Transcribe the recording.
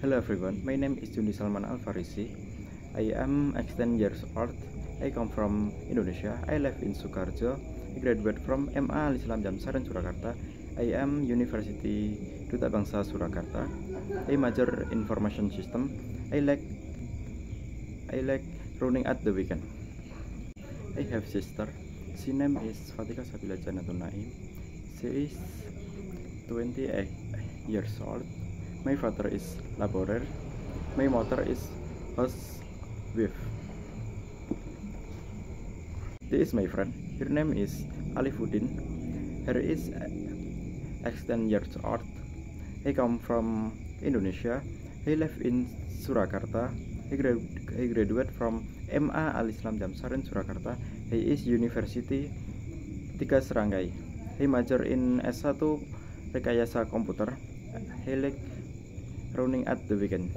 Hello everyone, my name is Jundi Salman Alfarisi. I am 10 years old. I come from Indonesia. I live in Sukarjo. I graduate from MA Al Islam Jamsaren Surakarta. I am University Duta Bangsa Surakarta. I major information system. I like running at the weekend. I have sister. She name is Fatika Sabila Janatul Naim. She is 28 years old. My father is laborer. My mother is housewife. This is my friend. Her name is Alifuddin. Her is 10 years old. I come from Indonesia. I live in Surakarta. I graduate from MA Al Islam Jamsaren Surakarta. He is University 3 Seranggai. He major in S1 Rekayasa Komputer. He like running at the weekend.